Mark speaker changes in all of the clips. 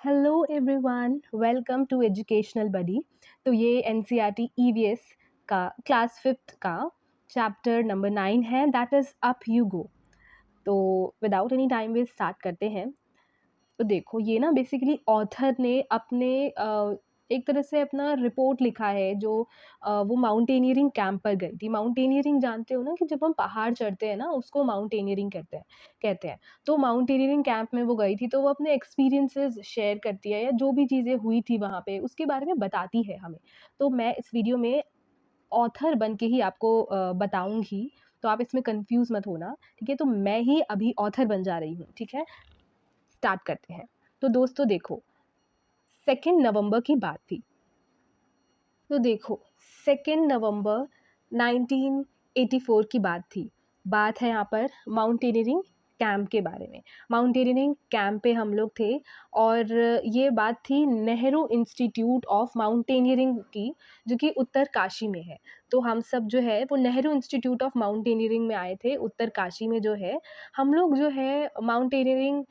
Speaker 1: Hello everyone, welcome to educational buddy. तो ये NCERT EVS का क्लास 5th का चैप्टर नंबर 9 है, that is up you go. तो without any time waste start करते हैं। तो देखो, ये ना बेसिकली ऑथर ने अपने एक तरह से अपना रिपोर्ट लिखा है जो वो माउंटेनियरिंग कैंप पर गई थी। माउंटेनियरिंग जानते हो ना, कि जब हम पहाड़ चढ़ते हैं ना, उसको माउंटेनियरिंग कहते हैं। तो माउंटेनियरिंग कैंप में वो गई थी, तो वो अपने एक्सपीरियंसेस शेयर करती है, या जो भी चीज़ें हुई थी वहाँ पे उसके बारे में बताती है हमें। तो मैं इस वीडियो में ऑथर बन के ही आपको बताऊँगी, तो आप इसमें कन्फ्यूज़ मत होना, ठीक है? तो मैं ही अभी ऑथर बन जा रही हूँ, ठीक है? स्टार्ट करते हैं। तो दोस्तों देखो, 2 नवंबर की बात थी। तो देखो, 2 नवंबर 1984 की बात थी। बात है यहाँ पर माउंटेनियरिंग कैंप के बारे में। माउंटेनियरिंग कैंप पे हम लोग थे, और ये बात थी नेहरू इंस्टीट्यूट ऑफ माउंटेनियरिंग की, जो कि उत्तरकाशी में है। तो हम सब जो है वो नेहरू इंस्टीट्यूट ऑफ माउंटेनियरिंग में आए थे, उत्तरकाशी में जो है। हम लोग जो है माउंटेनियरिंग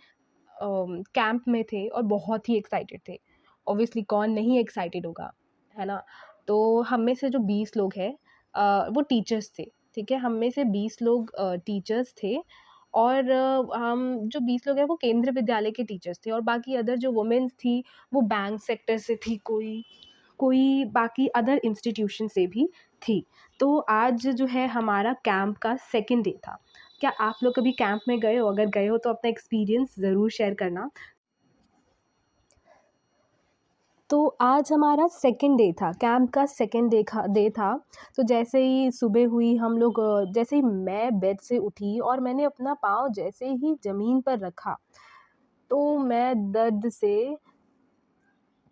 Speaker 1: कैंप में थे और बहुत ही एक्साइटेड थे। ऑब्वियसली कौन नहीं एक्साइटेड होगा, है ना? तो हम में से जो 20 लोग हैं वो टीचर्स थे, ठीक है? हम में से 20 लोग टीचर्स थे, और हम जो 20 लोग हैं वो केंद्रीय विद्यालय के टीचर्स थे, और बाकी अदर जो वुमेन्स थी वो बैंक सेक्टर से थी, कोई कोई बाकी अदर इंस्टीट्यूशन से भी थी। तो आज जो है हमारा कैंप का सेकंड डे था। क्या आप लोग कभी कैंप में गए हो? अगर गए हो तो अपना एक्सपीरियंस ज़रूर शेयर करना। तो आज हमारा सेकंड डे था, कैंप का सेकंड डे था। तो जैसे ही सुबह हुई, हम लोग जैसे ही मैं बेड से उठी और मैंने अपना पाँव जैसे ही ज़मीन पर रखा, तो मैं दर्द से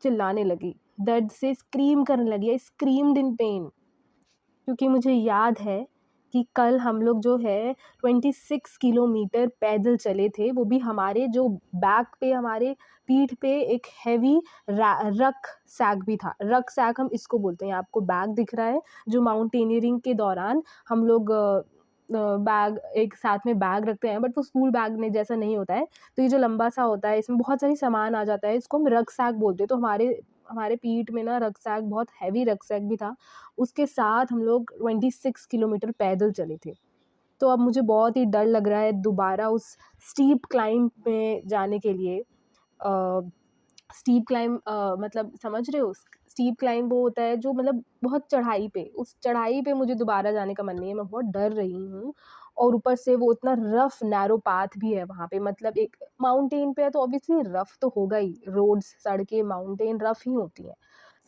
Speaker 1: चिल्लाने लगी, दर्द से स्क्रीम करने लगी। आई स्क्रीम्ड इन पेन, क्योंकि मुझे याद है कि कल हम लोग जो है 26 किलोमीटर पैदल चले थे, वो भी हमारे जो बैक पे, हमारे पीठ पे एक हैवी रक सैक भी था। रक सैक हम इसको बोलते हैं। आपको बैग दिख रहा है, जो माउंटेनियरिंग के दौरान हम लोग बैग एक साथ में बैग रखते हैं, बट वो स्कूल बैग में जैसा नहीं होता है। तो ये जो लंबा सा होता है, इसमें बहुत सारी सामान आ जाता है, इसको हम रक सैक बोलते हैं। तो हमारे हमारे पीठ में ना रक सैक, बहुत हैवी रक सैक भी था। उसके साथ हम लोग 26 किलोमीटर पैदल चले थे। तो अब मुझे बहुत ही डर लग रहा है दोबारा उस स्टीप क्लाइंब में जाने के लिए। स्टीप क्लाइंब मतलब समझ रहे हो? स्टीप क्लाइंब वो होता है जो मतलब बहुत चढ़ाई पे, उस चढ़ाई पे मुझे दोबारा जाने का मन नहीं है। मैं बहुत डर रही हूँ, और ऊपर से वो इतना रफ़ नैरो पाथ भी है वहाँ पे। मतलब एक माउंटेन पे है तो ऑब्वियसली रफ़ तो होगा ही, रोड्स, सड़कें माउंटेन रफ़ ही होती हैं।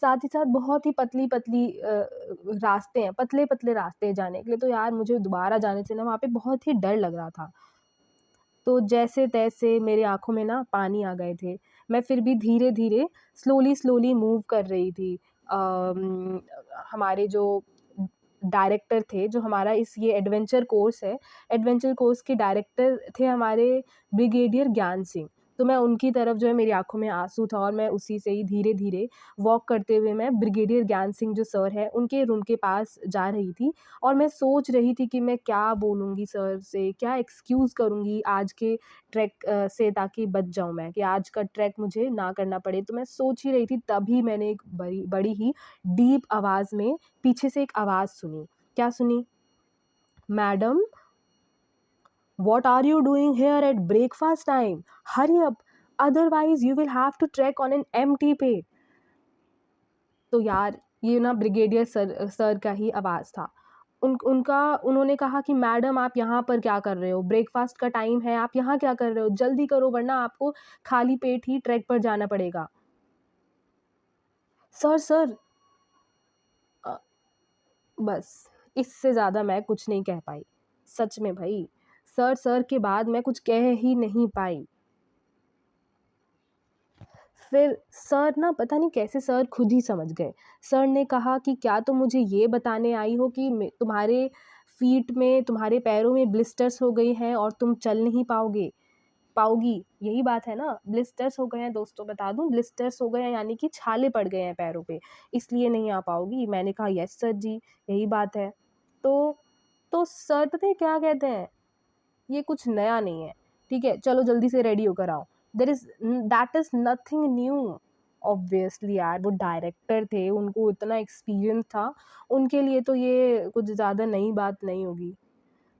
Speaker 1: साथ ही साथ बहुत ही पतली-पतली रास्ते हैं, पतले-पतले रास्ते हैं जाने के लिए। तो यार मुझे दोबारा जाने से ना वहाँ पे बहुत ही डर लग रहा था। तो जैसे-तैसे मेरी आँखों में ना पानी आ गए थे। मैं फिर भी धीरे-धीरे, स्लोली मूव कर रही थी। हमारे जो डायरेक्टर थे, जो हमारा इस ये एडवेंचर कोर्स है, एडवेंचर कोर्स के डायरेक्टर थे हमारे ब्रिगेडियर ज्ञान सिंह। तो मैं उनकी तरफ जो है, मेरी आँखों में आँसू था, और मैं उसी से ही धीरे-धीरे वॉक करते हुए मैं ब्रिगेडियर ज्ञान सिंह जो सर हैं, उनके रूम के पास जा रही थी। और मैं सोच रही थी कि मैं क्या बोलूँगी सर से, क्या एक्सक्यूज़ करूँगी आज के ट्रैक से, ताकि बच जाऊँ मैं, कि आज का ट्रैक मुझे ना करना पड़े। तो मैं सोच ही रही थी, तभी मैंने एक बड़ी बड़ी ही डीप आवाज़ में पीछे से एक आवाज़ सुनी। क्या सुनी? Madam, what are you doing here at breakfast time? Hurry up, otherwise you will have to trek on an empty pet. तो यार, ये ना ब्रिगेडियर सर सर का ही आवाज़ था। उन्होंने कहा कि मैडम, आप यहाँ पर क्या कर रहे हो? ब्रेकफ़ास्ट का टाइम है, आप यहाँ क्या कर रहे हो? जल्दी करो, वरना आपको खाली पेट ही ट्रैक पर जाना पड़ेगा। सर अ, बस इससे ज़्यादा मैं कुछ नहीं कह पाई। सच में भई, सर के बाद मैं कुछ कह ही नहीं पाई। फिर सर ना, पता नहीं कैसे सर खुद ही समझ गए। सर ने कहा कि क्या तुम मुझे ये बताने आई हो कि तुम्हारे फ़ीट में, तुम्हारे पैरों में ब्लिस्टर्स हो गई हैं और तुम चल नहीं पाओगी? यही बात है ना? ब्लिस्टर्स हो गए हैं दोस्तों, बता दूँ, ब्लिस्टर्स हो गए हैं, यानी कि छाले पड़ गए हैं पैरों पे, इसलिए नहीं आ पाओगी। मैंने कहा यस सर जी, यही बात है। तो तो सर पता है क्या कहते हैं? ये कुछ नया नहीं है, ठीक है? चलो जल्दी से रेडी होकर आओ। There is that is nothing new. Obviously यार, वो डायरेक्टर थे, उनको इतना एक्सपीरियंस था, उनके लिए तो ये कुछ ज़्यादा नई बात नहीं होगी।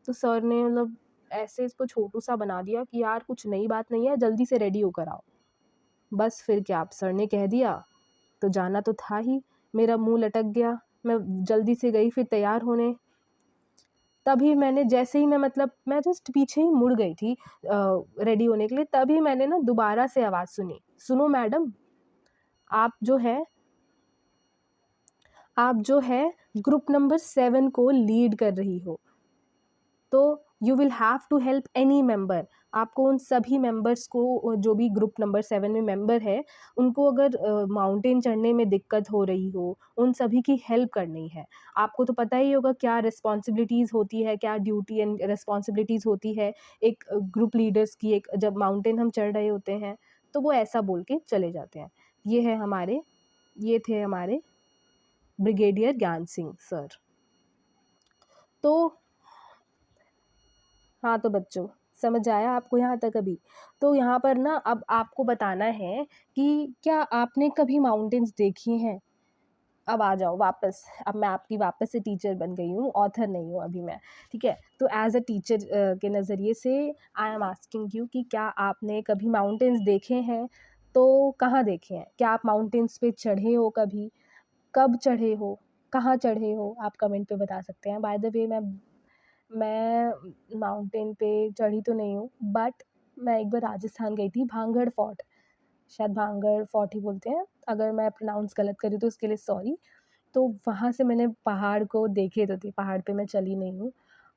Speaker 1: तो सर ने मतलब ऐसे इसको छोटू-सा बना दिया कि यार कुछ नई बात नहीं है, जल्दी से रेडी होकर आओ। बस फिर क्या, अब सर ने कह दिया तो जाना तो था ही। मेरा मुँह लटक गया, मैं जल्दी से गई फिर तैयार होने। तभी मैंने, जैसे ही मैं मतलब मैं जस्ट पीछे ही मुड़ गई थी रेडी होने के लिए, तभी मैंने ना दोबारा से आवाज़ सुनी, "सुनो मैडम, आप जो है आप जो है ग्रुप नंबर 7 को लीड कर रही हो। तो you will have to help any member. आपको उन सभी मेंबर्स को, जो भी ग्रुप नंबर 7 में मेंबर है, उनको अगर माउंटेन चढ़ने में दिक्कत हो रही हो, उन सभी की हेल्प करनी है। आपको तो पता ही होगा क्या रिस्पॉन्सिबिलिटीज़ होती है, क्या ड्यूटी एंड रिस्पॉन्सिबिलिटीज़ होती है एक ग्रुप लीडर्स की, एक जब माउंटेन हम चढ़ रहे होते हैं।" तो वो ऐसा बोल के चले जाते हैं। ये थे हमारे ब्रिगेडियर ज्ञान सिंह सर। तो हाँ, तो बच्चों, समझ आया आपको यहाँ तक अभी? तो यहाँ पर ना अब आपको बताना है कि क्या आपने कभी माउंटेन्स देखी हैं? अब आ जाओ वापस, अब मैं आपकी वापस से टीचर बन गई हूँ, ऑथर नहीं हूँ अभी मैं, ठीक है? तो एज़ अ टीचर के नज़रिए से आई एम आस्किंग यू कि क्या आपने कभी माउंटेन्स देखे हैं? तो कहाँ देखे हैं? क्या आप माउंटेन्स पे चढ़े हो कभी? कब चढ़े हो? कहाँ चढ़े हो? आप कमेंट पे बता सकते हैं। बाय द वे, मैं माउंटेन पे चढ़ी तो नहीं हूँ, बट मैं एक बार राजस्थान गई थी, भांगड़ फोर्ट, शायद भांगड़ फोर्ट ही बोलते हैं, अगर मैं प्रोनाउंस गलत करी तो उसके लिए सॉरी। तो वहाँ से मैंने पहाड़ को देखे तो थे, पहाड़ पे मैं चली नहीं हूँ।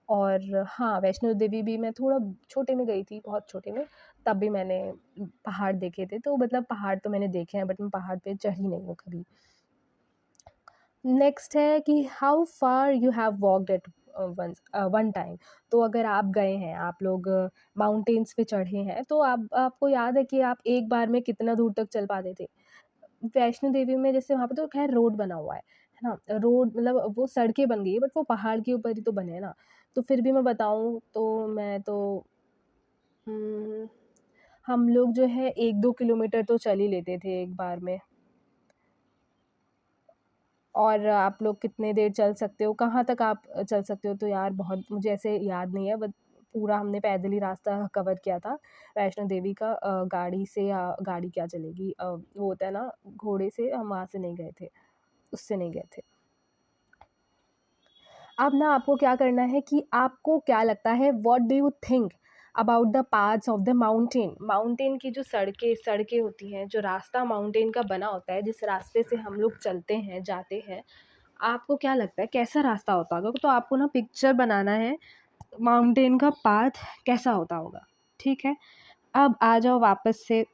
Speaker 1: और हाँ, वैष्णो देवी भी मैं थोड़ा छोटे में गई थी, बहुत छोटे में, तब भी मैंने पहाड़ देखे थे। तो मतलब पहाड़ तो मैंने देखे हैं, बट मैं पहाड़ पे चढ़ी नहीं हूँ कभी। नेक्स्ट है कि how far you have walked at one time. तो अगर आप गए हैं, आप लोग माउंटेन्स पे चढ़े हैं, तो आपको याद है कि आप एक बार में कितना दूर तक चल पाते थे? वैष्णो देवी में जैसे वहाँ पे तो खैर रोड बना हुआ है ना? रोड मतलब वो सड़कें बन गई है, बट वो पहाड़ के ऊपर ही तो बने हैं ना। तो फिर भी मैं बताऊँ तो मैं तो उम, हम लोग जो है 1-2 किलोमीटर तो चल ही लेते थे एक बार में। और आप लोग कितने देर चल सकते हो? कहाँ तक आप चल सकते हो? तो यार बहुत मुझे ऐसे याद नहीं है, बट पूरा हमने पैदल ही रास्ता कवर किया था वैष्णो देवी का। गाड़ी से, या गाड़ी क्या चलेगी, वो होता है ना घोड़े से, हम वहाँ से नहीं गए थे, उससे नहीं गए थे। अब ना आपको क्या करना है कि आपको क्या लगता है, what do you think about the paths of the mountain? Mountain की जो सड़कें होती हैं, जो रास्ता माउंटेन का बना होता है, जिस रास्ते से हम लोग चलते हैं, जाते हैं, आपको क्या लगता है कैसा रास्ता होता होगा? तो आपको ना पिक्चर बनाना है, माउंटेन का पाथ कैसा होता होगा, ठीक है? अब आ जाओ वापस से,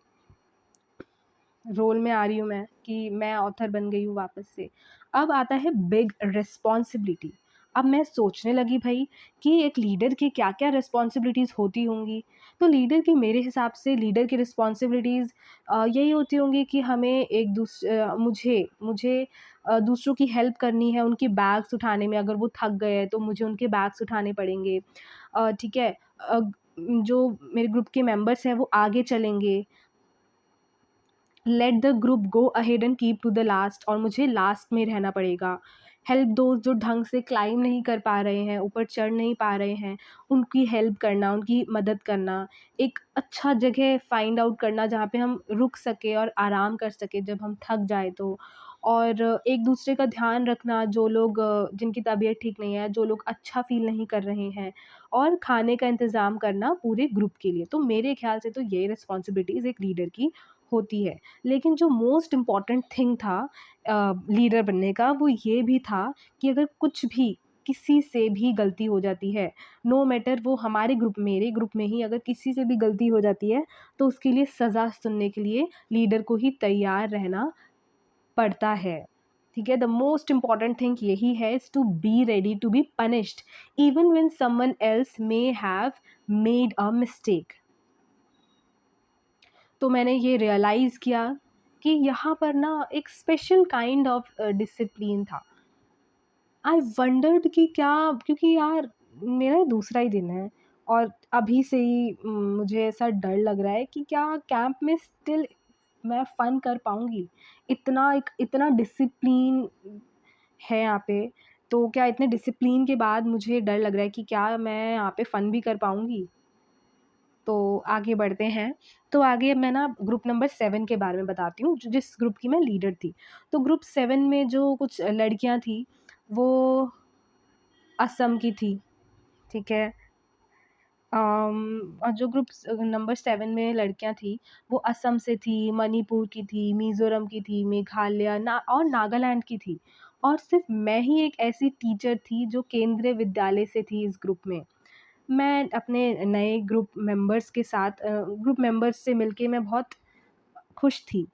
Speaker 1: रोल में आ रही हूँ मैं कि मैं ऑथर बन गई हूँ वापस से। अब आता है बिग रिस्पॉन्सिबिलिटी। अब मैं सोचने लगी भई कि एक लीडर की क्या-क्या रिस्पॉन्सिबिलिटीज़ होती होंगी। तो लीडर की, मेरे हिसाब से लीडर की रिस्पॉन्सिबिलिटीज़ यही होती होंगी कि हमें मुझे मुझे दूसरों की हेल्प करनी है, उनके बैग्स उठाने में। अगर वो थक गए हैं तो मुझे उनके बैग्स उठाने पड़ेंगे। ठीक है? जो मेरे ग्रुप के मेंबर्स हैं वो आगे चलेंगे। Let the group go ahead and keep to the last, और मुझे लास्ट में रहना पड़ेगा। हेल्प दोस्त जो ढंग से क्लाइम नहीं कर पा रहे हैं, ऊपर चढ़ नहीं पा रहे हैं, उनकी हेल्प करना, उनकी मदद करना। एक अच्छा जगह फाइंड आउट करना जहाँ पे हम रुक सकें और आराम कर सकें जब हम थक जाए तो। और एक दूसरे का ध्यान रखना, जो लोग जिनकी तबीयत ठीक नहीं है, जो लोग अच्छा फ़ील नहीं कर रहे हैं, और खाने का इंतज़ाम करना पूरे ग्रुप के लिए। तो मेरे ख़्याल से तो ये रिस्पॉन्सिबिलिटीज़ एक लीडर की होती है। लेकिन जो मोस्ट इम्पॉर्टेंट थिंग था लीडर बनने का, वो ये भी था कि अगर कुछ भी, किसी से भी गलती हो जाती है, नो मैटर वो हमारे ग्रुप, मेरे ग्रुप में ही अगर किसी से भी गलती हो जाती है, तो उसके लिए सज़ा सुनने के लिए लीडर को ही तैयार रहना पड़ता है। ठीक है? द मोस्ट इम्पॉर्टेंट थिंग यही है, is to be ready to be punished even when someone else may have made a mistake. तो मैंने ये रियलाइज़ किया कि यहाँ पर ना एक स्पेशल काइंड ऑफ डिसिप्लिन था। आई वंडर्ड कि क्या, क्योंकि यार मेरा दूसरा ही दिन है और अभी से ही मुझे ऐसा डर लग रहा है कि क्या कैंप में स्टिल मैं फ़न कर पाऊँगी? इतना डिसिप्लिन है यहाँ पे, तो क्या इतने डिसिप्लिन के बाद मुझे डर लग रहा है कि क्या मैं यहाँ पे फ़न भी कर पाऊँगी? तो आगे बढ़ते हैं। तो आगे मैं ना ग्रुप नंबर 7 के बारे में बताती हूँ, जो जिस ग्रुप की मैं लीडर थी। तो ग्रुप 7 में जो कुछ लड़कियाँ थी, वो असम की थी, ठीक है? और जो ग्रुप नंबर 7 में लड़कियाँ थी, वो असम से थी, मणिपुर की थी, मिज़ोरम की थी, मेघालय ना और नागालैंड की थी। और सिर्फ़ मैं ही एक ऐसी टीचर थी जो केंद्रीय विद्यालय से थी इस ग्रुप में। मैं अपने नए ग्रुप मेंबर्स से मिलके मैं बहुत खुश थी।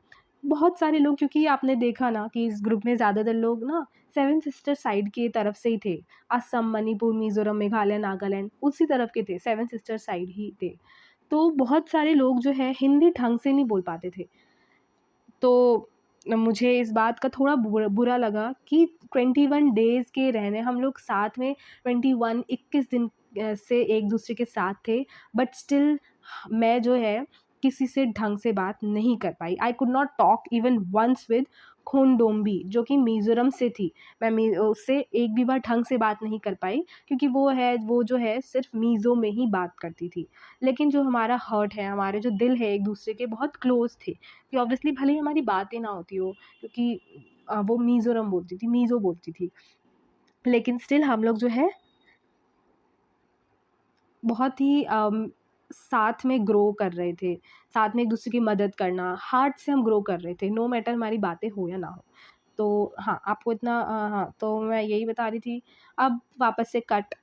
Speaker 1: बहुत सारे लोग, क्योंकि आपने देखा ना कि इस ग्रुप में ज़्यादातर लोग ना सेवन सिस्टर साइड की तरफ से ही थे। असम, मणिपुर, मिज़ोरम, मेघालय, नागालैंड उसी तरफ के थे, सेवन सिस्टर साइड ही थे। तो बहुत सारे लोग जो है हिंदी ढंग से नहीं बोल पाते थे। तो मुझे इस बात का थोड़ा बुरा लगा कि 21 डेज़ के रहने हम लोग साथ में 21 दिन से एक-दूसरे के साथ थे, बट स्टिल मैं जो है किसी से ढंग से बात नहीं कर पाई। I could not talk even once with Khondombi, जो कि मिज़ोरम से थी। मैं उससे एक भी बार ढंग से बात नहीं कर पाई, क्योंकि वो जो है सिर्फ़ मिज़ो में ही बात करती थी। लेकिन जो हमारा हर्ट है, हमारे जो दिल है एक-दूसरे के बहुत क्लोज़ थे। कि ऑब्वियसली भले ही हमारी बातें ना होती हो, क्योंकि वो मिज़ोरम बोलती थी, मिज़ो बोलती थी, लेकिन स्टिल हम लोग जो है बहुत ही साथ में ग्रो कर रहे थे, साथ में एक-दूसरे की मदद करना, हार्ट से हम ग्रो कर रहे थे, नो मैटर हमारी बातें हो या ना हो। तो हाँ, आपको इतना हाँ, तो मैं यही बता रही थी। अब वापस से cut.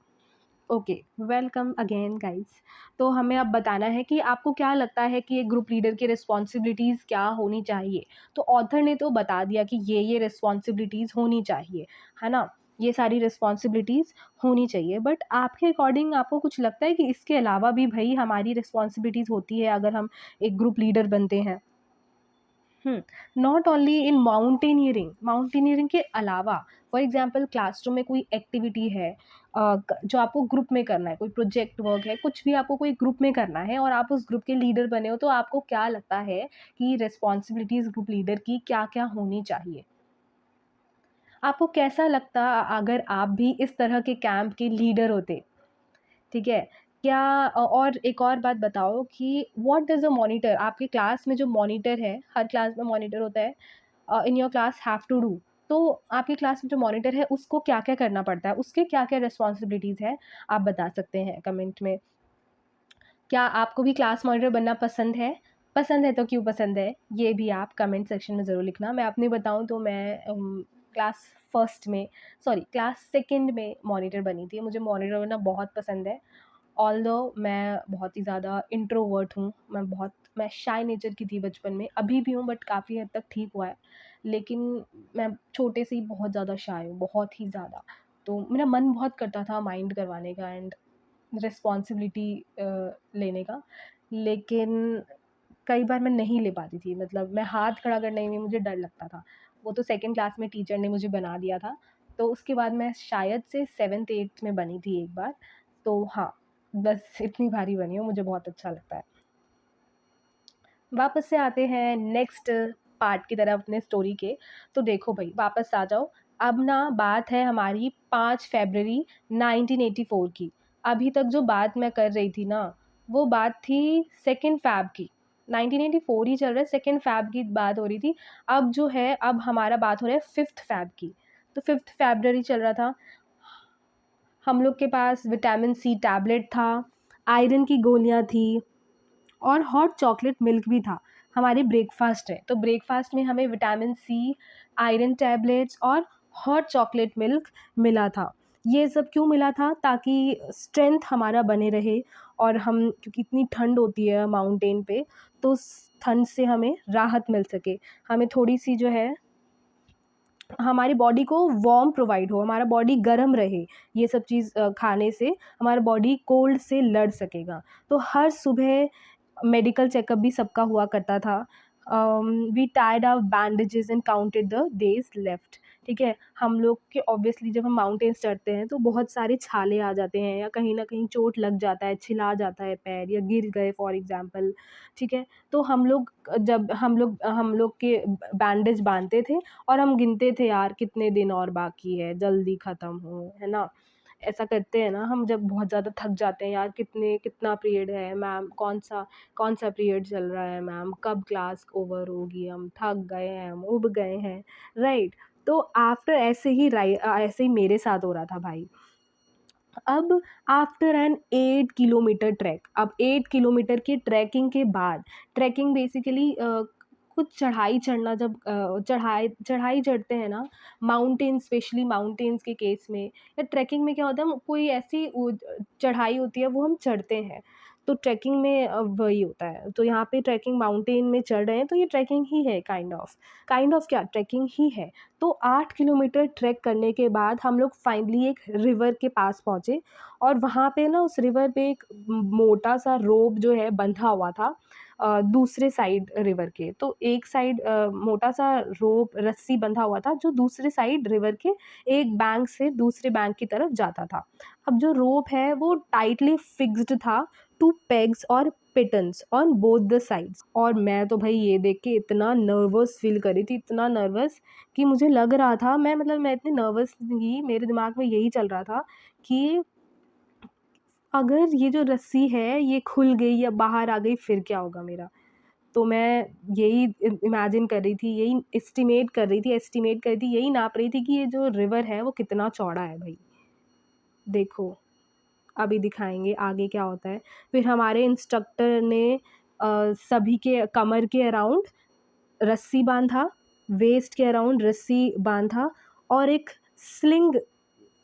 Speaker 1: Okay, welcome again guys. तो हमें अब बताना है कि आपको क्या लगता है कि एक ग्रुप लीडर की रिस्पॉन्सिबिलिटीज़ क्या होनी चाहिए? तो ऑथर ने तो बता दिया कि ये रिस्पॉन्सिबिलिटीज़ होनी चाहिए, है ना? ये सारी रिस्पॉन्सिबिलिटीज़ होनी चाहिए, बट आपके अकॉर्डिंग आपको कुछ लगता है कि इसके अलावा भी भई हमारी रिस्पॉन्सिबिलिटीज़ होती है अगर हम एक ग्रुप लीडर बनते हैं? नॉट ओनली इन माउंटेनियरिंग के अलावा, फॉर एग्जांपल क्लासरूम में कोई एक्टिविटी है, जो आपको ग्रुप में करना है, कोई प्रोजेक्ट वर्क है, कुछ भी आपको कोई ग्रुप में करना है और आप उस ग्रुप के लीडर बने हो, तो आपको क्या लगता है कि रिस्पॉन्सिबिलिटीज़ ग्रुप लीडर की क्या-क्या होनी चाहिए? आपको कैसा लगता अगर आप भी इस तरह के कैंप के लीडर होते? ठीक है? क्या और एक और बात बताओ कि व्हाट डज़ अ मॉनिटर, आपकी क्लास में जो मॉनिटर है, हर क्लास में मॉनिटर होता है, in your class have to do. तो आपकी क्लास में जो मॉनिटर है उसको क्या-क्या करना पड़ता है? उसके क्या-क्या रिस्पॉन्सिबिलिटीज़ हैं? आप बता सकते हैं कमेंट में। क्या आपको भी क्लास मॉनिटर बनना पसंद है? पसंद है तो क्यों पसंद है? ये भी आप कमेंट सेक्शन में ज़रूर लिखना। मैं अपनी बताऊँ तो मैं क्लास फर्स्ट में सॉरी क्लास सेकंड में मॉनिटर बनी थी। मुझे मॉनिटर बनना बहुत पसंद है। ऑल्दो मैं बहुत ही ज़्यादा इंट्रोवर्ट हूँ, मैं शाय नेचर की थी बचपन में, अभी भी हूँ बट काफ़ी हद तक ठीक हुआ है। लेकिन मैं छोटे से ही बहुत ज़्यादा शाय हूँ, बहुत ही ज़्यादा। तो मेरा मन बहुत करता था माइंड करवाने का एंड रिस्पॉन्सिबिलिटी लेने का, लेकिन कई बार मैं नहीं ले पाती थी, मतलब मैं हाथ खड़ा करने में मुझे डर लगता था। वो तो सेकंड क्लास में टीचर ने मुझे बना दिया था, तो उसके बाद मैं शायद से 7th-8th में बनी थी एक बार। तो हाँ, बस इतनी बार ही बनी हूँ, मुझे बहुत अच्छा लगता है। वापस से आते हैं नेक्स्ट पार्ट की तरफ अपने स्टोरी के। तो देखो भई, वापस आ जाओ। अब ना बात है हमारी 5 फ़रवरी 1984 की। अभी तक जो बात मैं कर रही थी ना, वो बात थी 2nd फ़ैब की। 1984 ही चल रहा है, 2nd फ़ैब की बात हो रही थी। अब जो है, अब हमारा बात हो रहा है 5th फ़ैब की। तो 5th फ़रवरी चल रहा था। हम लोग के पास विटामिन सी टैबलेट था, आयरन की गोलियाँ थी और हॉट चॉकलेट मिल्क भी था। हमारी ब्रेकफ़ास्ट है, तो ब्रेकफ़ास्ट में हमें विटामिन सी, आयरन टैबलेट्स और हॉट चॉकलेट मिल्क मिला था। ये सब क्यों मिला था? ताकि स्ट्रेंथ हमारा बने रहे और हम, क्योंकि इतनी ठंड होती है माउंटेन पे, तो उस ठंड से हमें राहत मिल सके। हमें थोड़ी-सी जो है, हमारी बॉडी को वार्म प्रोवाइड हो, हमारा बॉडी गर्म रहे, ये सब चीज़ खाने से हमारा बॉडी कोल्ड से लड़ सकेगा। तो हर सुबह मेडिकल चेकअप भी सबका हुआ करता था। We tied our bandages and counted the days left. ठीक है, हम लोग के ऑब्वियसली जब हम माउंटेन्स चढ़ते हैं तो बहुत सारे छाले आ जाते हैं या कहीं ना कहीं चोट लग जाता है, छिला जाता है पैर या गिर गए फॉर एग्जांपल। ठीक है, तो जब हम लोग के बैंडेज बांधते थे और हम गिनते थे यार कितने दिन और बाकी है, जल्दी ख़त्म हो, है ना। ऐसा करते हैं ना हम जब बहुत ज़्यादा थक जाते हैं, यार कितना पीरियड है मैम, कौन सा पीरियड चल रहा है मैम, कब क्लास ओवर होगी, हम थक गए हैं, हम ऊब गए हैं, राइट। तो आफ्टर ऐसे ही मेरे साथ हो रहा था भाई। अब आफ्टर एन 8 किलोमीटर ट्रैक, अब 8 किलोमीटर की ट्रैकिंग के बाद, ट्रैकिंग बेसिकली कुछ चढ़ाई चढ़ना, जब चढ़ाई चढ़ते हैं ना, माउंटेन, स्पेशली माउंटेन्स के केस में या ट्रैकिंग में क्या होता है, कोई ऐसी चढ़ाई होती है वो हम चढ़ते हैं। तो ट्रैकिंग में वही होता है। तो यहाँ पे ट्रैकिंग माउंटेन में चढ़ रहे हैं तो ये ट्रैकिंग ही है, काइंड ऑफ क्या, ट्रैकिंग ही है। तो 8 किलोमीटर ट्रैक करने के बाद हम लोग फाइनली एक रिवर के पास पहुँचे और वहाँ पे ना उस रिवर पे एक मोटा सा रोप जो है बंधा हुआ था दूसरे साइड रिवर के। तो एक साइड मोटा सा रोप, रस्सी बंधा हुआ था जो दूसरे साइड रिवर के एक बैंक से दूसरे बैंक की तरफ जाता था। अब जो रोप है वो टाइटली फिक्स्ड था टू पेग्स और पिटन्स ऑन बोथ द साइड्स। और मैं तो भाई ये देख के इतना नर्वस फील कर रही थी, इतना नर्वस कि मुझे लग रहा था, मैं इतनी नर्वस थी, मेरे दिमाग में यही चल रहा था कि अगर ये जो रस्सी है ये खुल गई या बाहर आ गई फिर क्या होगा मेरा। तो मैं यही इमेजिन कर रही थी, यही एस्टिमेट कर रही थी, यही नाप रही थी कि ये जो रिवर है वो कितना चौड़ा है भाई। देखो अभी दिखाएंगे आगे क्या होता है। फिर हमारे इंस्ट्रक्टर ने सभी के कमर के अराउंड रस्सी बांधा, वेस्ट के अराउंड रस्सी बांधा और एक स्लिंग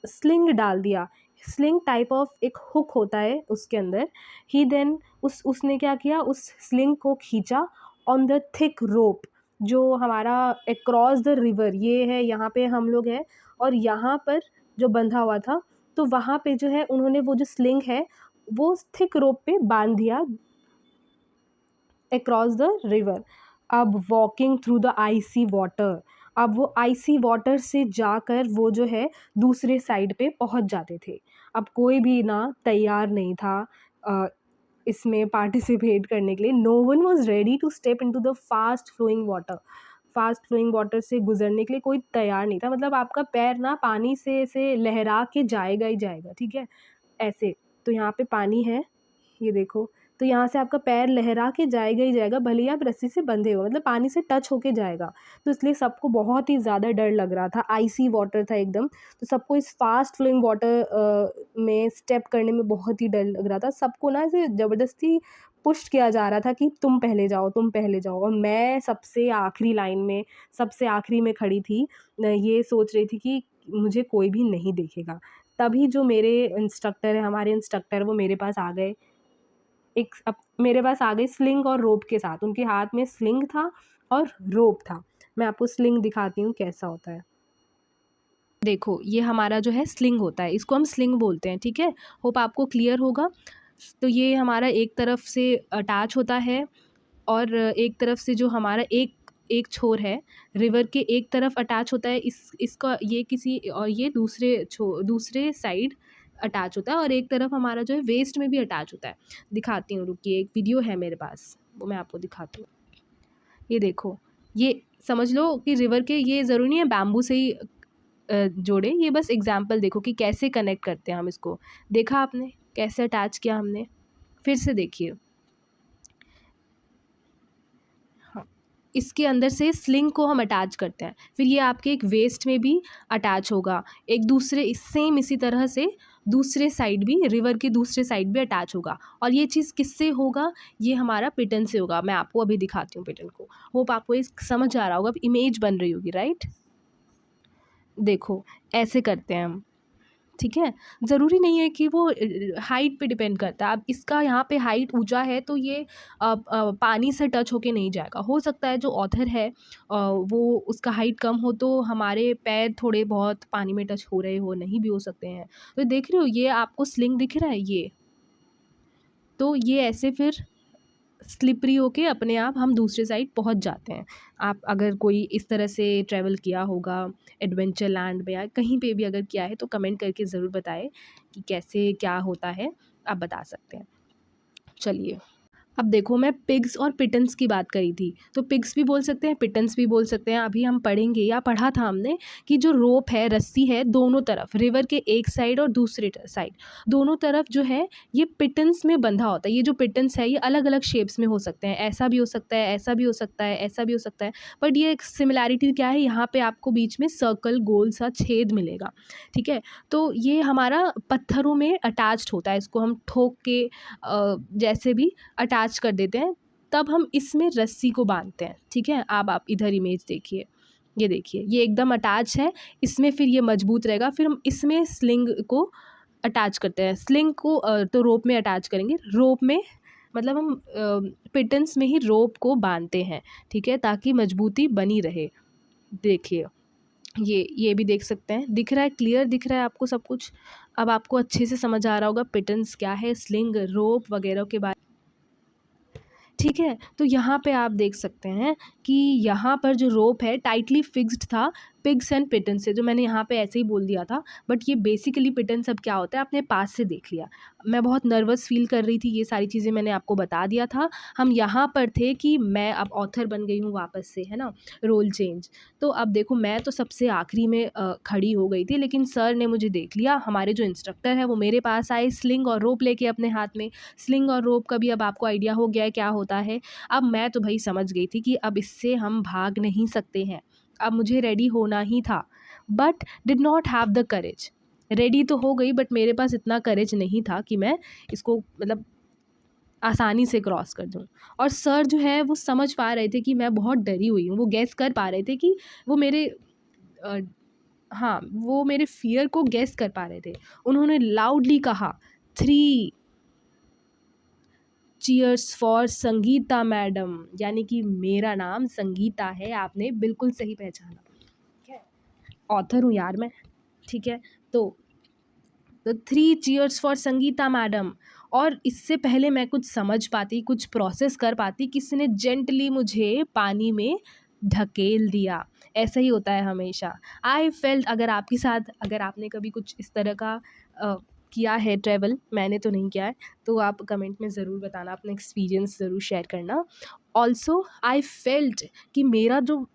Speaker 1: स्लिंग डाल दिया। स्लिंग टाइप ऑफ एक हुक होता है उसके अंदर। ही देन उसने क्या किया, उस स्लिंग को खींचा ऑन द थिक रोप जो हमारा अक्रॉस द रिवर, ये है यहाँ पे हम लोग हैं और यहाँ पर जो बंधा हुआ था, तो वहाँ पे जो है उन्होंने वो जो स्लिंग है वो थिक रोप पे बांध दिया अक्रॉस द रिवर। अब walking through the icy water, अब वो आइसी वाटर से जाकर वो जो है दूसरे साइड पे पहुंच जाते थे। अब कोई भी ना तैयार नहीं था इसमें पार्टिसिपेट करने के लिए। No one was ready to step into the fast flowing water से गुजरने के लिए कोई तैयार नहीं था। मतलब आपका पैर ना पानी से ऐसे लहरा के जाएगा ही जाएगा, ठीक है, ऐसे। तो यहाँ पे पानी है, ये देखो, तो यहाँ से आपका पैर लहरा के जाएगा ही जाएगा, भले ही आप रस्सी से बंधे हो, मतलब पानी से टच होके जाएगा। तो इसलिए सबको बहुत ही ज़्यादा डर लग रहा था, आइसी वाटर था एकदम। तो सबको इस फास्ट फ्लोइंग वाटर में स्टेप करने में बहुत ही डर लग रहा था। सबको ना ऐसे ज़बरदस्ती पुश किया जा रहा था कि तुम पहले जाओ, तुम पहले जाओ। और मैं सबसे आखिरी लाइन में, सबसे आखिरी में खड़ी थी, ये सोच रही थी कि मुझे कोई भी नहीं देखेगा। तभी जो मेरे इंस्ट्रक्टर है, हमारे इंस्ट्रक्टर, वो मेरे पास आ गए। मेरे पास आ गई स्लिंग और रोप के साथ। उनके हाथ में स्लिंग था और रोप था। मैं आपको स्लिंग दिखाती हूँ कैसा होता है। देखो ये हमारा जो है स्लिंग होता है, इसको हम स्लिंग बोलते हैं, ठीक है। होप आपको क्लियर होगा। तो ये हमारा एक तरफ से अटैच होता है और एक तरफ से जो हमारा एक एक छोर है रिवर के एक तरफ अटैच होता है, इसका ये किसी और ये दूसरे साइड अटैच होता है और एक तरफ हमारा जो है वेस्ट में भी अटैच होता है। दिखाती हूँ, रुकिए, एक वीडियो है मेरे पास, वो मैं आपको दिखाती हूँ। ये देखो, ये समझ लो कि रिवर के, ये ज़रूरी नहीं है बैम्बू से ही जोड़े, ये बस एग्जाम्पल देखो कि कैसे कनेक्ट करते हैं हम इसको। देखा आपने कैसे अटैच किया हमने, फिर से देखिए। हाँ, इसके अंदर से स्लिंग को हम अटैच करते हैं, फिर ये आपके एक वेस्ट में भी अटैच होगा, एक दूसरे सेम इसी तरह से दूसरे साइड भी, रिवर के दूसरे साइड भी अटैच होगा। और ये चीज़ किससे होगा, ये हमारा पिटन से होगा। मैं आपको अभी दिखाती हूँ पिटन को। होप आपको ये समझ आ रहा होगा, इमेज बन रही होगी, राइट। देखो ऐसे करते हैं हम, ठीक है। ज़रूरी नहीं है कि वो हाइट पे डिपेंड करता है। अब इसका यहाँ पे हाइट ऊंचा है तो ये पानी से टच होके नहीं जाएगा। हो सकता है जो ऑथर है वो उसका हाइट कम हो तो हमारे पैर थोड़े बहुत पानी में टच हो रहे हो, नहीं भी हो सकते हैं। तो देख रहे हो ये आपको स्लिंग दिख रहा है, ये तो ये ऐसे फिर स्लिपरी होके अपने आप हम दूसरे साइड पहुंच जाते हैं। आप अगर कोई इस तरह से ट्रैवल किया होगा एडवेंचर लैंड में या कहीं पे भी अगर किया है तो कमेंट करके ज़रूर बताएं कि कैसे क्या होता है, आप बता सकते हैं। चलिए, अब देखो, मैं पिग्स और पिटन्स की बात करी थी, तो पिग्स भी बोल सकते हैं, पिटन्स भी बोल सकते हैं। अभी हम पढ़ेंगे या पढ़ा था हमने कि जो रोप है, रस्सी है, दोनों तरफ रिवर के एक साइड और दूसरे साइड दोनों तरफ जो है ये पिटन्स में बंधा होता है। ये जो पिटन्स है ये अलग अलग शेप्स में हो सकते हैं, ऐसा भी हो सकता है, ऐसा भी हो सकता है, ऐसा भी हो सकता है। बट ये एक सिमिलैरिटी क्या है, यहाँ पे आपको बीच में सर्कल गोल सा छेद मिलेगा। ठीक है, तो ये हमारा पत्थरों में अटैच्ड होता है, इसको हम ठोक के जैसे भी अटैच कर देते हैं, तब हम इसमें रस्सी को बांधते हैं। ठीक है, अब आप इधर इमेज देखिए, ये देखिए, ये एकदम अटैच है, इसमें फिर ये मजबूत रहेगा। फिर हम इसमें स्लिंग को अटैच करते हैं। स्लिंग को तो रोप में अटैच करेंगे, रोप में मतलब हम पिटन्स में ही रोप को बांधते हैं। ठीक है, ताकि मजबूती बनी रहे। देखिए, ये भी देख सकते हैं, दिख रहा है, क्लियर दिख रहा है आपको सब कुछ। अब आपको अच्छे से समझ आ रहा होगा पिटन्स क्या है, स्लिंग, रोप वगैरह के बारे। ठीक है, तो यहाँ पे आप देख सकते हैं कि यहाँ पर जो रोप है टाइटली फिक्स्ड था पिग्स एंड पिटन्स से, जो मैंने यहाँ पे ऐसे ही बोल दिया था, बट ये बेसिकली पिटन्स अब क्या होता है आपने पास से देख लिया। मैं बहुत नर्वस फील कर रही थी, ये सारी चीज़ें मैंने आपको बता दिया था। हम यहाँ पर थे कि मैं अब ऑथर बन गई हूँ वापस से, है ना, रोल चेंज। तो अब देखो, मैं तो सबसे आखिरी में खड़ी हो गई थी, लेकिन सर ने मुझे देख लिया। हमारे जो इंस्ट्रक्टर है वो मेरे पास आए स्लिंग और रोप लेके अपने हाथ में। स्लिंग और रोप का भी अब आपको आइडिया हो गया है क्या होता है। अब मैं तो भाई समझ गई थी कि अब इससे हम भाग नहीं सकते हैं, अब मुझे रेडी होना ही था, but did not have the courage. Ready तो हो गई, बट मेरे पास इतना करेज नहीं था कि मैं इसको मतलब आसानी से क्रॉस कर दूँ। और सर जो है वो समझ पा रहे थे कि मैं बहुत डरी हुई हूँ, वो गेस कर पा रहे थे कि वो मेरे अ, हाँ, वो मेरे फ़ियर को गेस कर पा रहे थे। उन्होंने लाउडली कहा, 3 चीयर्स फॉर संगीता मैडम, यानी कि मेरा नाम संगीता है, आपने बिल्कुल सही पहचाना। ठीक है, ऑथर हूँ यार मैं। ठीक है, तो 3 चीयर्स फॉर संगीता मैडम। और इससे पहले मैं कुछ समझ पाती, कुछ प्रोसेस कर पाती, किसी ने जेंटली मुझे पानी में ढकेल दिया। ऐसा ही होता है हमेशा। आई फेल्ट, अगर आपके साथ, अगर आपने कभी कुछ इस तरह का किया है ट्रैवल, मैंने तो नहीं किया है, तो आप कमेंट में ज़रूर बताना, अपना एक्सपीरियंस ज़रूर शेयर करना। ऑल्सो आई फेल्ट कि मेरा जो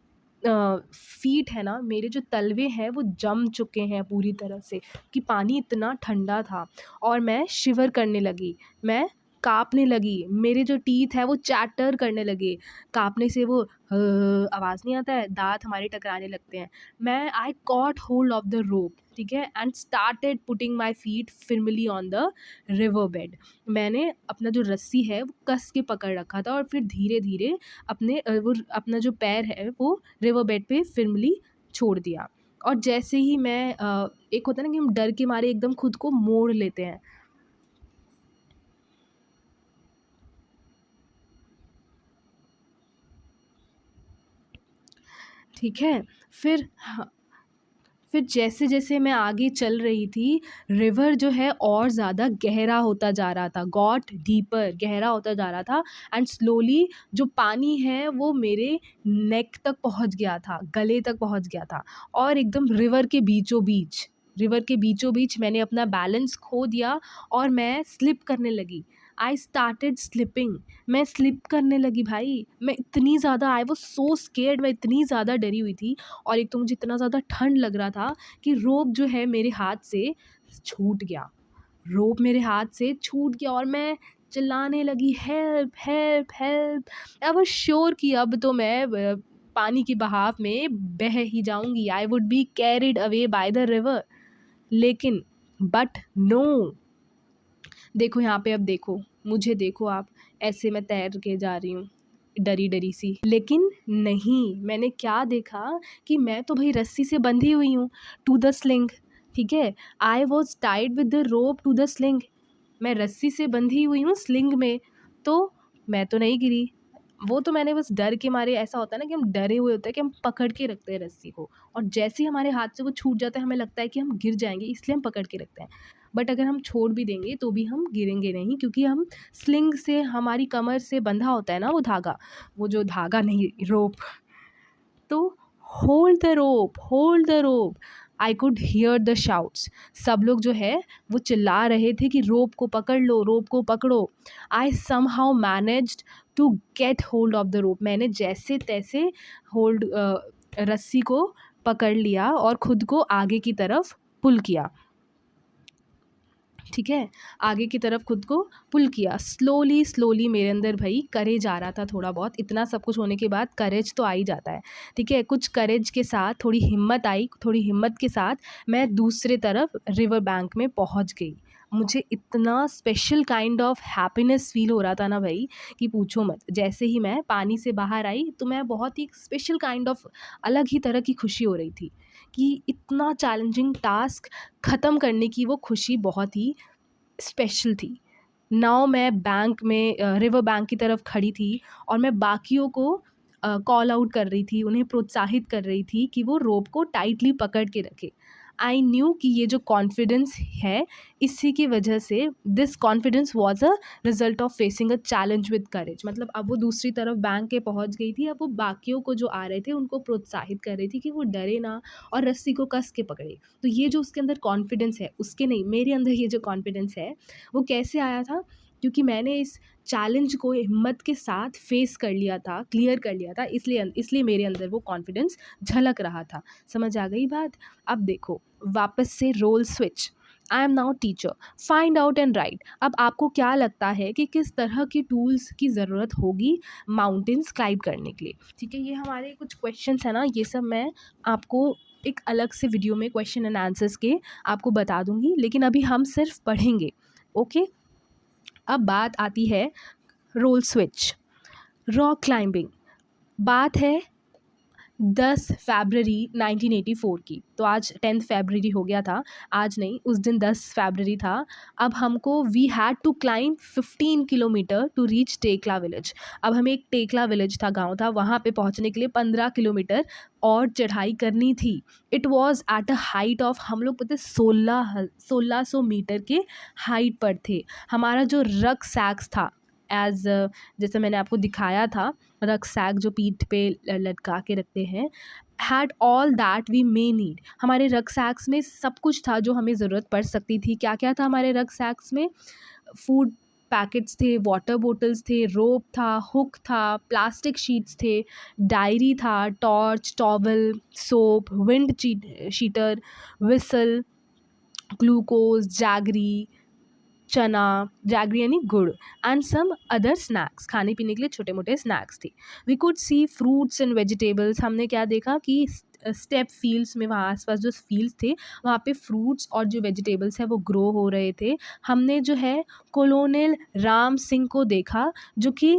Speaker 1: फ़ीट है ना, मेरे जो तलवे हैं वो जम चुके हैं पूरी तरह से, कि पानी इतना ठंडा था। और मैं शिवर करने लगी, मैं काँपने लगी, मेरे जो टीथ हैं वो चैटर करने लगे। काँपने से वो आवाज़ नहीं आता है, दाँत हमारे टकराने लगते हैं। मैं आई कॉट होल्ड ऑफ द रोप, ठीक है, and started putting my feet firmly on the river bed. मैंने अपना जो रस्सी है वो कस के पकड़ रखा था और फिर धीरे-धीरे वो अपना जो पैर है वो रिवर बेड पे फर्मली छोड़ दिया। और जैसे ही मैं एक होता है ना कि हम डर के मारे एकदम खुद को मोड़ लेते हैं। ठीक है, फिर हाँ, फिर जैसे-जैसे मैं आगे चल रही थी, रिवर जो है और ज़्यादा गहरा होता जा रहा था, गॉट डीपर, गहरा होता जा रहा था। एंड स्लोली जो पानी है वो मेरे नेक तक पहुँच गया था, गले तक पहुँच गया था। और एकदम रिवर के बीचों-बीच मैंने अपना बैलेंस खो दिया और मैं स्लिप करने लगी। आई स्टार्टेड स्लिपिंग, मैं स्लिप करने लगी भाई। मैं इतनी ज़्यादा, आई वाज़ सो स्केयर्ड, मैं इतनी ज़्यादा डरी हुई थी। और एक तो मुझे इतना ज़्यादा ठंड लग रहा था कि रोप जो है मेरे हाथ से छूट गया। रोप मेरे हाथ से छूट गया और मैं चिल्लाने लगी, help help help. I was sure कि अब तो मैं पानी के बहाव में बह ही जाऊंगी, I would be carried away by the river. लेकिन बट नो, देखो यहाँ पे, अब देखो मुझे, देखो आप, ऐसे मैं तैर के जा रही हूँ डरी डरी सी, लेकिन नहीं, मैंने क्या देखा कि मैं तो भाई रस्सी से बंधी हुई हूँ टू द स्लिंग। ठीक है, I was tied with the rope to the sling, मैं रस्सी से बंधी हुई हूँ स्लिंग में, तो मैं तो नहीं गिरी। वो तो मैंने बस डर के मारे, ऐसा होता है ना कि हम डरे हुए होते हैं कि हम पकड़ के रखते हैं रस्सी को, और जैसे ही हमारे हाथ से वो छूट जाता है हमें लगता है कि हम गिर जाएंगे, इसलिए हम पकड़ के रखते हैं। बट अगर हम छोड़ भी देंगे तो भी हम गिरेंगे नहीं, क्योंकि हम स्लिंग से, हमारी कमर से बंधा होता है ना वो धागा, वो जो धागा नहीं, रोप। तो hold the rope, hold the rope. I could hear the shouts. सब लोग जो है वो चिल्ला रहे थे कि रोप को पकड़ लो, रोप को पकड़ो। I somehow managed to get hold of the rope. मैंने जैसे तैसे होल्ड रस्सी को पकड़ लिया और खुद को आगे की तरफ पुल किया। ठीक है, आगे की तरफ खुद को पुल किया। स्लोली स्लोली मेरे अंदर भाई करेज आ रहा था थोड़ा बहुत। इतना सब कुछ होने के बाद करेज तो आ ही जाता है। ठीक है, कुछ करेज के साथ थोड़ी हिम्मत आई, थोड़ी हिम्मत के साथ मैं दूसरे तरफ रिवर बैंक में पहुंच गई। मुझे इतना special kind of happiness feel हो रहा था ना भाई कि पूछो मत। जैसे ही मैं पानी से बाहर आई तो मैं बहुत ही स्पेशल काइंड ऑफ, अलग ही तरह की खुशी हो रही थी कि इतना चैलेंजिंग टास्क ख़त्म करने की वो खुशी बहुत ही स्पेशल थी। नाउ मैं बैंक में, रिवर बैंक की तरफ खड़ी थी और मैं बाकियों को कॉल आउट कर रही थी, उन्हें प्रोत्साहित कर रही थी कि वो रोप को टाइटली पकड़ के रखे। आई न्यू कि ये जो कॉन्फिडेंस है, इसी की वजह से this confidence was a result of facing a challenge with courage. मतलब अब वो दूसरी तरफ बैंक के पहुंच गई थी। अब वो बाकियों को जो आ रहे थे उनको प्रोत्साहित कर रही थी कि वो डरे ना और रस्सी को कस के पकड़े। तो ये जो उसके अंदर कॉन्फिडेंस है, उसके नहीं, मेरे अंदर ये जो कॉन्फिडेंस है वो कैसे आया था, क्योंकि मैंने इस चैलेंज को हिम्मत के साथ फेस कर लिया था, क्लियर कर लिया था, इसलिए मेरे अंदर वो कॉन्फिडेंस झलक रहा था। समझ आ गई बात? अब देखो, वापस से role switch. I am now teacher, find out and write. अब आपको क्या लगता है कि किस तरह की टूल्स की ज़रूरत होगी माउंटेन्स क्लाइंब करने के लिए? ठीक है, ये हमारे कुछ क्वेश्चंस है ना, ये सब मैं आपको एक अलग से वीडियो में क्वेश्चन एंड आंसर्स के आपको बता दूंगी, लेकिन अभी हम सिर्फ पढ़ेंगे। ओके, अब बात आती है रोल स्विच, रॉक क्लाइंबिंग। बात है 10 फरवरी 1984 की। तो आज 10 फरवरी हो गया था, आज नहीं, उस दिन 10 फरवरी था। अब हमको we had to climb 15 kilometre to reach Tekla village. अब हमें एक टेकला विलेज था, गांव था, वहाँ पे पहुँचने के लिए 15 किलोमीटर और चढ़ाई करनी थी। It was at a height of, हम लोग पता 1600 मीटर के हाइट पर थे। हमारा जो रक सैक्स था, एज जैसे मैंने आपको दिखाया था, रक सैक जो पीठ पे लटका के रखते हैं, had all that we may need. हमारे रक सैक्स में सब कुछ था जो हमें ज़रूरत पड़ सकती थी। क्या क्या था हमारे रक सैक्स में? फूड पैकेट्स थे, वाटर बोटल्स थे, रोप था, हुक था, प्लास्टिक शीट्स थे, डायरी था, torch, towel, soap, wind cheater, whistle, glucose, jaggery, चना, जैगरी यानी गुड़, एंड सम अदर स्नैक्स, खाने पीने के लिए छोटे मोटे स्नैक्स थे। We could see fruits and vegetables. हमने क्या देखा कि स्टेप फील्ड्स में, वहाँ आसपास जो फील्ड्स थे वहाँ पे फ्रूट्स और जो वेजिटेबल्स है वो ग्रो हो रहे थे। हमने जो है कॉलोनियल राम सिंह को देखा, जो कि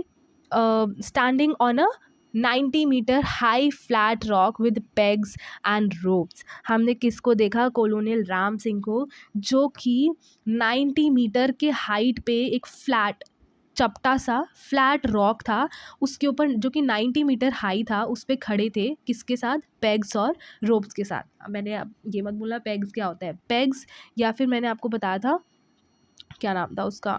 Speaker 1: standing on a 90 metre high flat rock with pegs and ropes. हमने किसको देखा? कॉलोनियल राम सिंह को, जो कि 90 मीटर के हाइट पे एक फ्लैट, चपटा सा फ्लैट रॉक था, उसके ऊपर, जो कि 90 मीटर हाई था, उस पे खड़े थे। किसके साथ? पेग्स और रोप्स के साथ। अब मैंने, अब ये मत बोला पेग्स क्या होता है, पेग्स या फिर मैंने आपको बताया था, क्या नाम था उसका,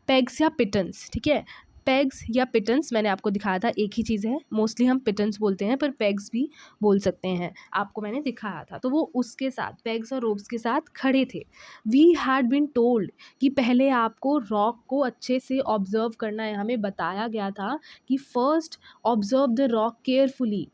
Speaker 1: पेग्स या पिटन्स। ठीक है, पेग्स या पिटन्स मैंने आपको दिखाया था, एक ही चीज़ है। मोस्टली हम पिटन्स बोलते हैं, पर पेग्स भी बोल सकते हैं, आपको मैंने दिखाया था। तो वो उसके साथ, पेग्स और रोप्स के साथ खड़े थे। वी हैड बीन टोल्ड कि पहले आपको रॉक को अच्छे से ऑब्जर्व करना है। हमें बताया गया था कि first observe the rock carefully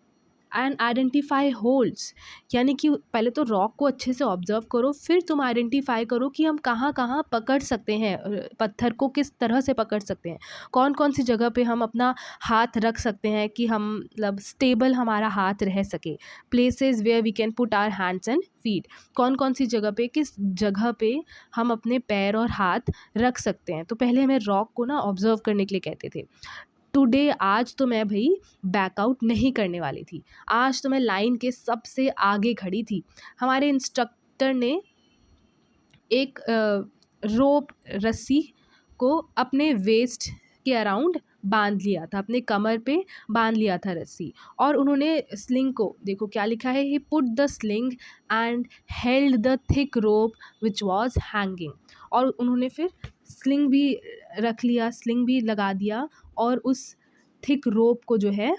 Speaker 1: and identify holds, यानी कि पहले तो रॉक को अच्छे से ऑब्जर्व करो, फिर तुम आइडेंटिफाई करो कि हम कहाँ कहाँ पकड़ सकते हैं, पत्थर को किस तरह से पकड़ सकते हैं, कौन कौन सी जगह पे हम अपना हाथ रख सकते हैं कि हम, मतलब स्टेबल हमारा हाथ रह सके। Places where we can put our hands and feet, कौन कौन सी जगह पे, किस जगह पे हम अपने पैर और हाथ रख सकते हैं। तो पहले हमें रॉक को ना ऑब्जर्व करने के लिए कहते थे। टुडे, आज तो मैं भाई बैकआउट नहीं करने वाली थी। आज तो मैं लाइन के सबसे आगे खड़ी थी। हमारे इंस्ट्रक्टर ने एक रोप, रस्सी को अपने वेस्ट के अराउंड बांध लिया था, अपने कमर पे बांध लिया था रस्सी। और उन्होंने स्लिंग को, देखो क्या लिखा है, he put the sling and held the thick rope which was hanging. और उन्होंने फिर स्लिंग भी रख लिया, स्लिंग भी लगा दिया और उस थिक रोप को जो है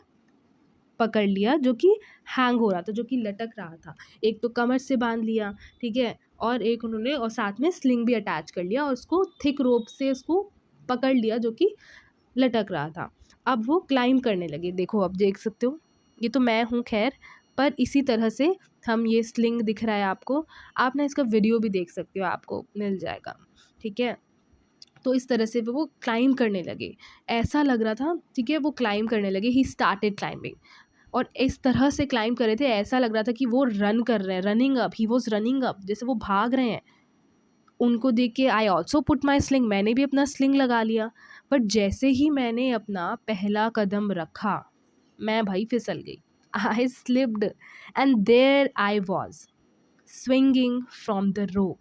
Speaker 1: पकड़ लिया, जो कि हैंग हो रहा था, जो कि लटक रहा था। एक तो कमर से बांध लिया, ठीक है, और एक उन्होंने और साथ में स्लिंग भी अटैच कर लिया और उसको थिक रोप से उसको पकड़ लिया, जो कि लटक रहा था। अब वो क्लाइंब करने लगे। देखो अब देख सकते हो, ये तो मैं हूँ खैर, पर इसी तरह से हम, ये स्लिंग दिख रहा है आपको, आप ना इसका वीडियो भी देख सकते हो, आपको मिल जाएगा, ठीक है। तो इस तरह से वो क्लाइंब करने लगे, ऐसा लग रहा था, ठीक है, वो क्लाइंब करने लगे। ही स्टार्टेड क्लाइंबिंग, और इस तरह से क्लाइंब कर रहे थे, ऐसा लग रहा था कि वो रन कर रहे हैं, running up, he was running up, जैसे वो भाग रहे हैं। उनको देख के I also put my sling, मैंने भी अपना स्लिंग लगा लिया। बट जैसे ही मैंने अपना पहला कदम रखा, मैं भाई फिसल गई। I slipped and there I was swinging from the rope.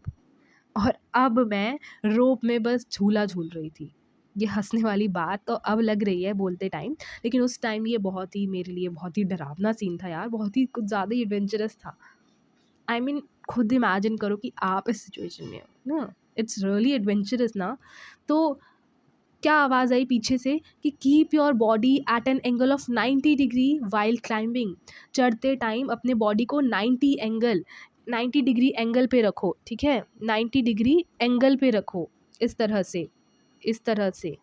Speaker 1: और अब मैं रोप में बस झूला झूल रही थी। ये हँसने वाली बात तो अब लग रही है बोलते टाइम, लेकिन उस टाइम ये बहुत ही मेरे लिए बहुत ही डरावना सीन था यार, बहुत ही कुछ ज़्यादा ही एडवेंचरस था। आई मीन खुद इमेजिन करो कि आप इस सिचुएशन में हो ना, इट्स रियली एडवेंचरस ना। तो क्या आवाज़ आई पीछे से कि keep your body at an angle of 90 degree while climbing. चढ़ते टाइम अपने बॉडी को 90 डिग्री एंगल पे रखो, ठीक है, 90 डिग्री एंगल पे रखो, इस तरह से, इस तरह से।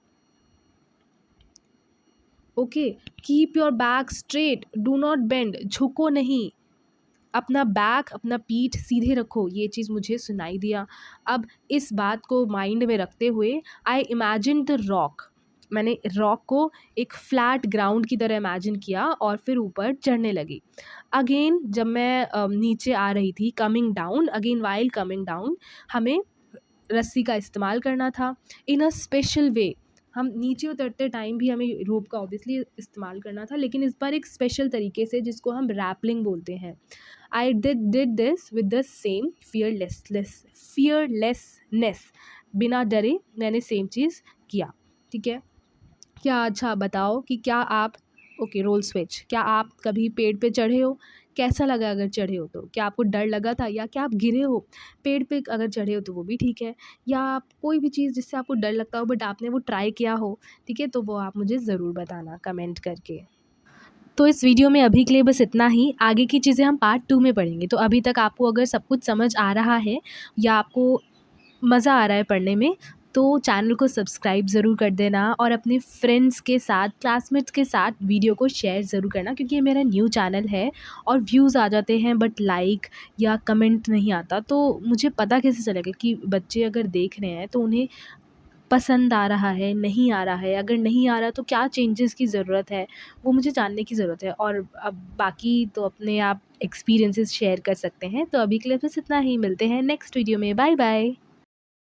Speaker 1: Okay, keep your back straight, do not bend, झुको नहीं, अपना बैक, अपना पीठ सीधे रखो। ये चीज़ मुझे सुनाई दिया। अब इस बात को माइंड में रखते हुए आई इमेजिन द रॉक, मैंने रॉक को एक फ्लैट ग्राउंड की तरह इमेजिन किया और फिर ऊपर चढ़ने लगी। अगेन जब मैं नीचे आ रही थी, coming down, again while coming down, हमें रस्सी का इस्तेमाल करना था इन अ स्पेशल वे। हम नीचे उतरते टाइम भी हमें रोप का ऑब्वियसली इस्तेमाल करना था, लेकिन इस बार एक स्पेशल तरीके से, जिसको हम रैपलिंग बोलते हैं। I did this with the same fearlessness, बिना डरे मैंने सेम चीज़ किया, ठीक है। क्या, अच्छा बताओ कि क्या आप, ओके रोल स्विच, क्या आप कभी पेड़ पे चढ़े हो? कैसा लगा अगर चढ़े हो तो? क्या आपको डर लगा था या क्या आप गिरे हो? पेड़ पे अगर चढ़े हो तो वो भी ठीक है, या आप कोई भी चीज़ जिससे आपको डर लगता हो बट आपने वो ट्राई किया हो, ठीक है, तो वो आप मुझे ज़रूर बताना कमेंट करके। तो इस वीडियो में अभी के लिए बस इतना ही, आगे की चीज़ें हम पार्ट 2 में पढ़ेंगे। तो अभी तक आपको अगर सब कुछ समझ आ रहा है या आपको मज़ा आ रहा है पढ़ने में, तो चैनल को सब्सक्राइब ज़रूर कर देना और अपने फ्रेंड्स के साथ, क्लासमेट्स के साथ वीडियो को शेयर ज़रूर करना, क्योंकि ये मेरा न्यू चैनल है और व्यूज़ आ जाते हैं बट लाइक या कमेंट नहीं आता। तो मुझे पता कैसे चलेगा कि बच्चे अगर देख रहे हैं तो उन्हें पसंद आ रहा है, नहीं आ रहा है? अगर नहीं आ रहा तो क्या चेंजेस की ज़रूरत है, वो मुझे जानने की ज़रूरत है। और अब बाकी तो अपने आप एक्सपीरियंसेस शेयर कर सकते हैं। तो अभी के लिए बस इतना ही, मिलते हैं नेक्स्ट वीडियो में। Bye bye.